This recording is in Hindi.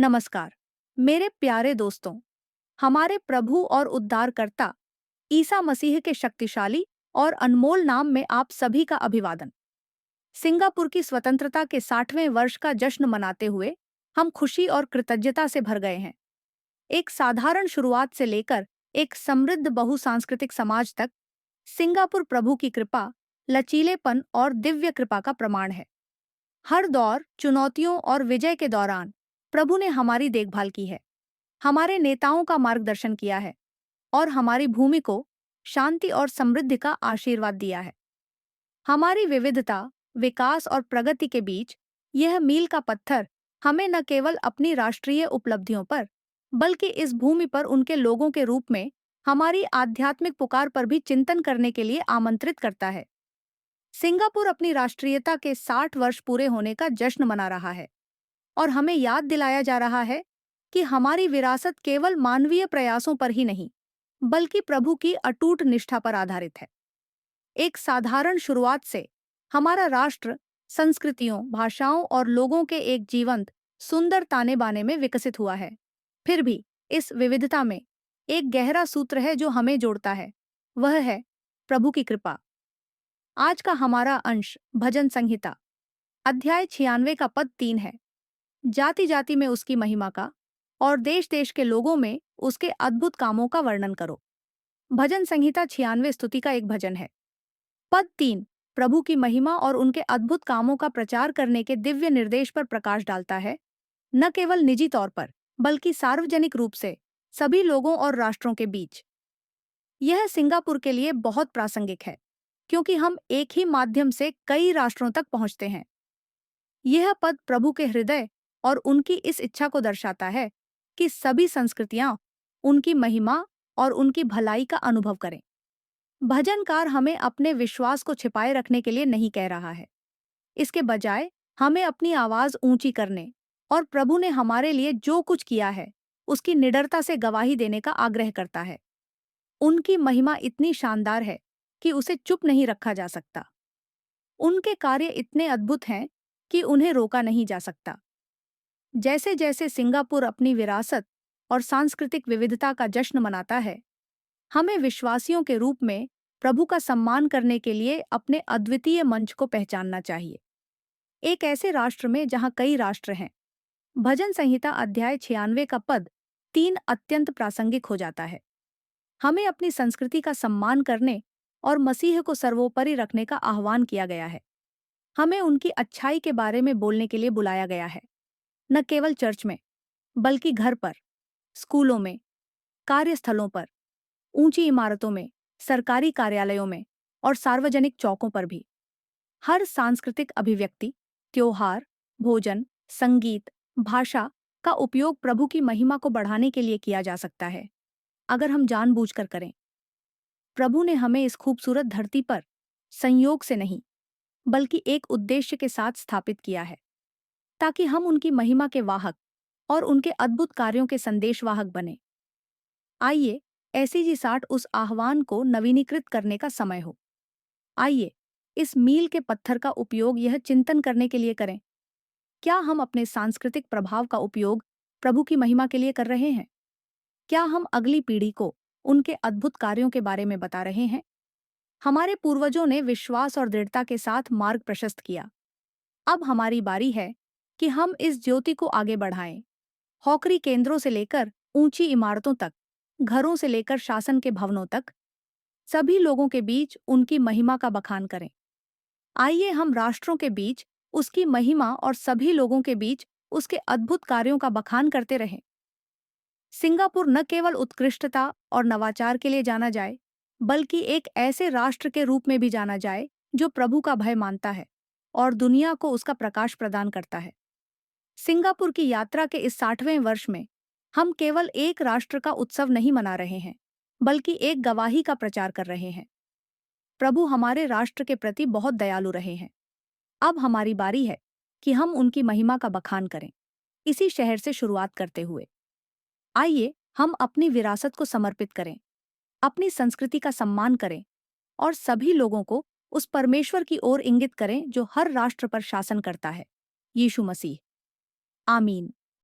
नमस्कार मेरे प्यारे दोस्तों। हमारे प्रभु और उद्धारकर्ता ईसा मसीह के शक्तिशाली और अनमोल नाम में आप सभी का अभिवादन। सिंगापुर की स्वतंत्रता के 60वें वर्ष का जश्न मनाते हुए हम खुशी और कृतज्ञता से भर गए हैं। एक साधारण शुरुआत से लेकर एक समृद्ध बहुसांस्कृतिक समाज तक सिंगापुर प्रभु की कृपा, लचीलेपन और दिव्य कृपा का प्रमाण है। हर दौर, चुनौतियों और विजय के दौरान प्रभु ने हमारी देखभाल की है, हमारे नेताओं का मार्गदर्शन किया है और हमारी भूमि को शांति और समृद्धि का आशीर्वाद दिया है। हमारी विविधता, विकास और प्रगति के बीच यह मील का पत्थर हमें न केवल अपनी राष्ट्रीय उपलब्धियों पर, बल्कि इस भूमि पर उनके लोगों के रूप में हमारी आध्यात्मिक पुकार पर भी चिंतन करने के लिए आमंत्रित करता है। सिंगापुर अपनी राष्ट्रीयता के 60 वर्ष पूरे होने का जश्न मना रहा है और हमें याद दिलाया जा रहा है कि हमारी विरासत केवल मानवीय प्रयासों पर ही नहीं, बल्कि प्रभु की अटूट निष्ठा पर आधारित है। एक साधारण शुरुआत से हमारा राष्ट्र संस्कृतियों, भाषाओं और लोगों के एक जीवंत, सुंदर ताने बाने में विकसित हुआ है। फिर भी इस विविधता में एक गहरा सूत्र है जो हमें जोड़ता है, वह है प्रभु की कृपा। आज का हमारा अंश भजन संहिता अध्याय 96 का पद 3 है। जाति जाति में उसकी महिमा का और देश देश के लोगों में उसके अद्भुत कामों का वर्णन करो। भजन संहिता 96 स्तुति का एक भजन है। पद 3 प्रभु की महिमा और उनके अद्भुत कामों का प्रचार करने के दिव्य निर्देश पर प्रकाश डालता है, न केवल निजी तौर पर बल्कि सार्वजनिक रूप से सभी लोगों और राष्ट्रों के बीच। यह सिंगापुर के लिए बहुत प्रासंगिक है, क्योंकि हम एक ही माध्यम से कई राष्ट्रों तक पहुंचते हैं। यह पद प्रभु के हृदय और उनकी इस इच्छा को दर्शाता है कि सभी संस्कृतियां उनकी महिमा और उनकी भलाई का अनुभव करें। भजनकार हमें अपने विश्वास को छिपाए रखने के लिए नहीं कह रहा है। इसके बजाय हमें अपनी आवाज ऊंची करने और प्रभु ने हमारे लिए जो कुछ किया है उसकी निडरता से गवाही देने का आग्रह करता है। उनकी महिमा इतनी शानदार है कि उसे चुप नहीं रखा जा सकता। उनके कार्य इतने अद्भुत हैं कि उन्हें रोका नहीं जा सकता। जैसे जैसे सिंगापुर अपनी विरासत और सांस्कृतिक विविधता का जश्न मनाता है, हमें विश्वासियों के रूप में प्रभु का सम्मान करने के लिए अपने अद्वितीय मंच को पहचानना चाहिए। एक ऐसे राष्ट्र में जहां कई राष्ट्र हैं, भजन संहिता अध्याय 96 का पद 3 अत्यंत प्रासंगिक हो जाता है। हमें अपनी संस्कृति का सम्मान करने और मसीह को सर्वोपरि रखने का आह्वान किया गया है। हमें उनकी अच्छाई के बारे में बोलने के लिए बुलाया गया है, न केवल चर्च में, बल्कि घर पर, स्कूलों में, कार्यस्थलों पर, ऊंची इमारतों में, सरकारी कार्यालयों में और सार्वजनिक चौकों पर भी। हर सांस्कृतिक अभिव्यक्ति, त्योहार, भोजन, संगीत, भाषा का उपयोग प्रभु की महिमा को बढ़ाने के लिए किया जा सकता है, अगर हम जानबूझकर करें। प्रभु ने हमें इस खूबसूरत धरती पर संयोग से नहीं, बल्कि एक उद्देश्य के साथ स्थापित किया है, ताकि हम उनकी महिमा के वाहक और उनके अद्भुत कार्यों के संदेशवाहक बने। आइए एसईजी 60 उस आह्वान को नवीनीकृत करने का समय हो। आइए इस मील के पत्थर का उपयोग यह चिंतन करने के लिए करें, क्या हम अपने सांस्कृतिक प्रभाव का उपयोग प्रभु की महिमा के लिए कर रहे हैं? क्या हम अगली पीढ़ी को उनके अद्भुत कार्यों के बारे में बता रहे हैं? हमारे पूर्वजों ने विश्वास और दृढ़ता के साथ मार्ग प्रशस्त किया। अब हमारी बारी है कि हम इस ज्योति को आगे बढ़ाएं, हॉकरी केंद्रों से लेकर ऊंची इमारतों तक, घरों से लेकर शासन के भवनों तक, सभी लोगों के बीच उनकी महिमा का बखान करें। आइए हम राष्ट्रों के बीच उसकी महिमा और सभी लोगों के बीच उसके अद्भुत कार्यों का बखान करते रहें। सिंगापुर न केवल उत्कृष्टता और नवाचार के लिए जाना जाए, बल्कि एक ऐसे राष्ट्र के रूप में भी जाना जाए जो प्रभु का भय मानता है और दुनिया को उसका प्रकाश प्रदान करता है। सिंगापुर की यात्रा के इस 60वें वर्ष में हम केवल एक राष्ट्र का उत्सव नहीं मना रहे हैं, बल्कि एक गवाही का प्रचार कर रहे हैं। प्रभु हमारे राष्ट्र के प्रति बहुत दयालु रहे हैं। अब हमारी बारी है कि हम उनकी महिमा का बखान करें, इसी शहर से शुरुआत करते हुए। आइए हम अपनी विरासत को समर्पित करें, अपनी संस्कृति का सम्मान करें और सभी लोगों को उस परमेश्वर की ओर इंगित करें जो हर राष्ट्र पर शासन करता है, यीशु मसीह। आमीन।